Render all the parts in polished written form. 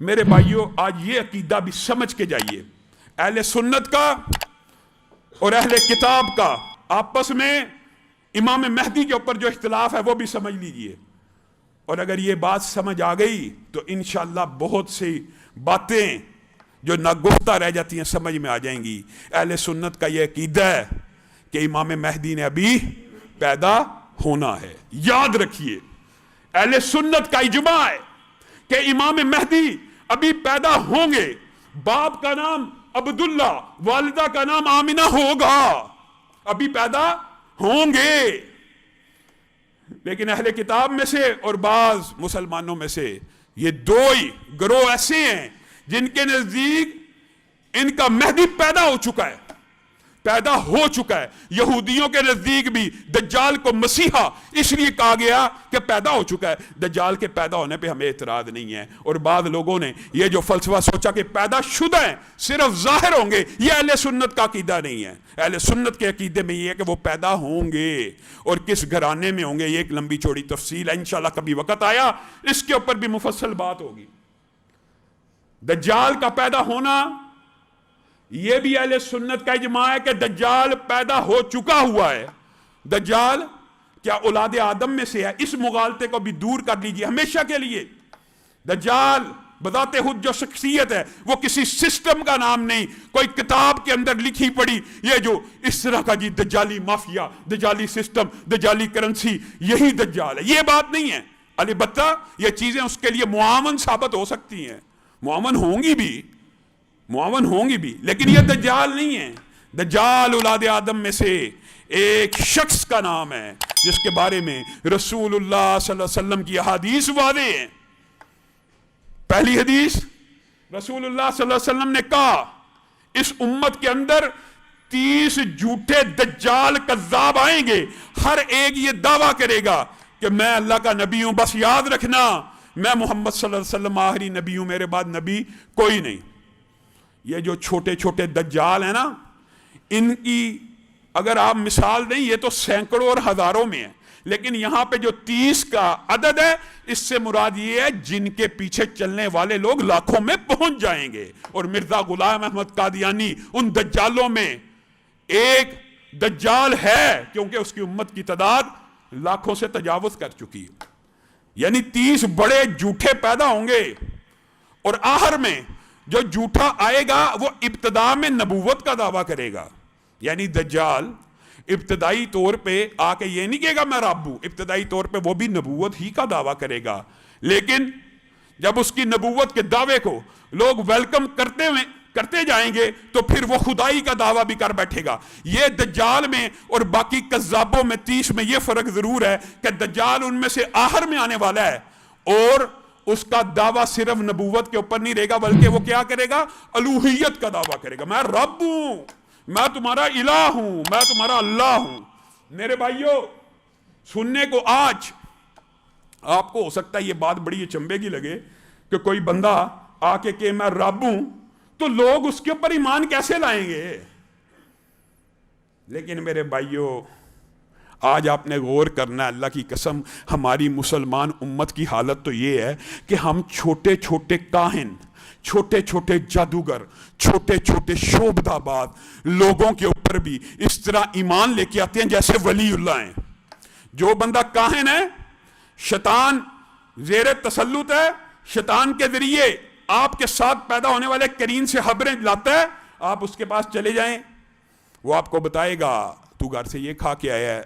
میرے بھائیوں آج یہ عقیدہ بھی سمجھ کے جائیے، اہل سنت کا اور اہل کتاب کا آپس میں امام مہدی کے اوپر جو اختلاف ہے وہ بھی سمجھ لیجئے، اور اگر یہ بات سمجھ آ گئی تو انشاءاللہ بہت سی باتیں جو ناگفتہ رہ جاتی ہیں سمجھ میں آ جائیں گی۔ اہل سنت کا یہ عقیدہ ہے کہ امام مہدی نے ابھی پیدا ہونا ہے۔ یاد رکھیے اہل سنت کا اجماع ہے کہ امام مہدی ابھی پیدا ہوں گے، باپ کا نام عبداللہ، والدہ کا نام آمنہ ہوگا، ابھی پیدا ہوں گے۔ لیکن اہل کتاب میں سے اور بعض مسلمانوں میں سے یہ دو ہی گروہ ایسے ہیں جن کے نزدیک ان کا مہدی پیدا ہو چکا ہے، پیدا ہو چکا ہے۔ یہودیوں کے نزدیک بھی دجال کو مسیحا اس لیے کہا گیا کہ پیدا ہو چکا ہے، دجال کے پیدا ہونے پہ ہمیں اعتراض نہیں ہے۔ اور بعض لوگوں نے یہ جو فلسفہ سوچا کہ پیدا شدہ ہیں صرف ظاہر ہوں گے، یہ اہل سنت کا عقیدہ نہیں ہے۔ اہل سنت کے عقیدے میں یہ ہے کہ وہ پیدا ہوں گے، اور کس گھرانے میں ہوں گے یہ ایک لمبی چوڑی تفصیل ہے، انشاءاللہ کبھی وقت آیا اس کے اوپر بھی مفصل بات ہوگی۔ دجال کا پیدا ہونا یہ بھی اہل سنت کا اجماع ہے کہ دجال پیدا ہو چکا ہوا ہے۔ دجال کیا اولاد آدم میں سے ہے؟ اس مغالطے کو بھی دور کر لیجئے ہمیشہ کے لیے۔ دجال بذات خود جو شخصیت ہے وہ کسی سسٹم کا نام نہیں، کوئی کتاب کے اندر لکھی پڑی یہ جو اس طرح کا جی دجالی مافیا، دجالی سسٹم، دجالی کرنسی، یہی دجال ہے، یہ بات نہیں ہے۔ البتہ یہ چیزیں اس کے لیے معاون ثابت ہو سکتی ہیں، معاون ہوں گی بھی، لیکن یہ دجال نہیں ہے۔ دجال اولاد آدم میں سے ایک شخص کا نام ہے جس کے بارے میں رسول اللہ صلی اللہ علیہ وسلم کی احادیث واضح ہیں۔ پہلی حدیث رسول اللہ صلی اللہ علیہ وسلم نے کہا اس امت کے اندر 30 جھوٹے دجال کذاب آئیں گے، ہر ایک یہ دعویٰ کرے گا کہ میں اللہ کا نبی ہوں، بس یاد رکھنا میں محمد صلی اللہ علیہ وسلم آخری نبی ہوں، میرے بعد نبی کوئی نہیں۔ یہ جو چھوٹے چھوٹے دجال ہیں نا، ان کی اگر آپ مثال دیں یہ تو سینکڑوں اور ہزاروں میں ہیں، لیکن یہاں پہ جو 30 کا عدد ہے اس سے مراد یہ ہے جن کے پیچھے چلنے والے لوگ لاکھوں میں پہنچ جائیں گے۔ اور مرزا غلام احمد قادیانی ان دجالوں میں ایک دجال ہے، کیونکہ اس کی امت کی تعداد لاکھوں سے تجاوز کر چکی ہے۔ یعنی 30 بڑے جھوٹے پیدا ہوں گے، اور آخر میں جو جھوٹا آئے گا وہ ابتدا میں نبوت کا دعویٰ کرے گا۔ یعنی دجال ابتدائی طور پہ آ کے یہ نہیں کہے گا میں رب ہوں، ابتدائی طور پہ وہ بھی نبوت ہی کا دعویٰ کرے گا، لیکن جب اس کی نبوت کے دعوے کو لوگ ویلکم کرتے جائیں گے تو پھر وہ خدائی کا دعویٰ بھی کر بیٹھے گا۔ یہ دجال میں اور باقی کذابوں میں 30 میں یہ فرق ضرور ہے کہ دجال ان میں سے آخر میں آنے والا ہے، اور اس کا دعویٰ صرف نبوت کے اوپر نہیں رہے گا بلکہ وہ کیا کرے گا؟ الوہیت کا دعویٰ کرے گا، میں رب ہوں، میں تمہارا الہ ہوں، میں تمہارا اللہ ہوں۔ میرے بھائیوں سننے کو آج آپ کو ہو سکتا ہے یہ بات بڑی چنبے کی لگے کہ کوئی بندہ آ کے کہ میں رب ہوں، تو لوگ اس کے اوپر ایمان کیسے لائیں گے؟ لیکن میرے بھائیوں آج آپ نے غور کرنا ہے، اللہ کی قسم ہماری مسلمان امت کی حالت تو یہ ہے کہ ہم چھوٹے چھوٹے کاہن، چھوٹے چھوٹے جادوگر، چھوٹے چھوٹے شعبدہ باز لوگوں کے اوپر بھی اس طرح ایمان لے کے آتے ہیں جیسے ولی اللہ ہیں۔ جو بندہ کاہن ہے، شیطان زیر تسلط ہے، شیطان کے ذریعے آپ کے ساتھ پیدا ہونے والے کرین سے خبریں لاتا ہے، آپ اس کے پاس چلے جائیں، وہ آپ کو بتائے گا تو گھر سے یہ کھا کے آیا ہے،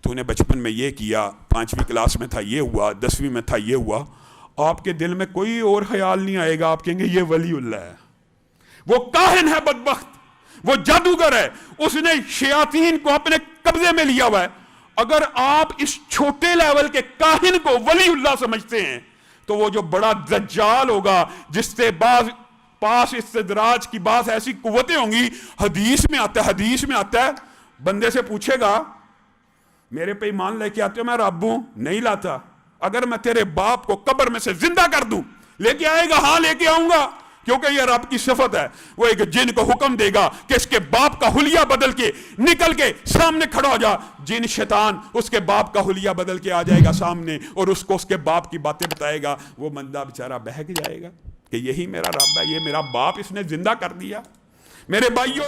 تو نے بچپن میں یہ کیا، 5ویں کلاس میں تھا یہ ہوا، 10ویں میں تھا یہ ہوا۔ آپ کے دل میں کوئی اور خیال نہیں آئے گا، آپ کہیں گے یہ ولی اللہ ہے۔ وہ کاہن ہے بدبخت، وہ جادوگر ہے، اس نے شیاطین کو اپنے قبضے میں لیا ہوا ہے۔ اگر آپ اس چھوٹے لیول کے کاہن کو ولی اللہ سمجھتے ہیں تو وہ جو بڑا دجال ہوگا جس سے پاس استدراج کی بعض ایسی قوتیں ہوں گی، حدیث میں آتا ہے بندے سے پوچھے گا میرے پہ ایمان لے کے آتے ہو؟ میں رب ہوں، نہیں لاتا۔ اگر میں تیرے باپ کو قبر میں سے زندہ کر دوں، لے کے آئے گا؟ ہاں لے کے آؤں گا، کیونکہ یہ رب کی صفت ہے۔ وہ ایک جن کو حکم دے گا کہ اس کے باپ کا حلیہ بدل کے نکل کے سامنے کھڑا ہو جا، جن شیطان اس کے باپ کا حلیہ بدل کے آ جائے گا سامنے اور اس کو اس کے باپ کی باتیں بتائے گا، وہ بندہ بیچارہ بہک جائے گا۔ کہ یہی میرا رب ہے, یہ میرا باپ اس نے زندہ کر دیا. میرے بھائیوں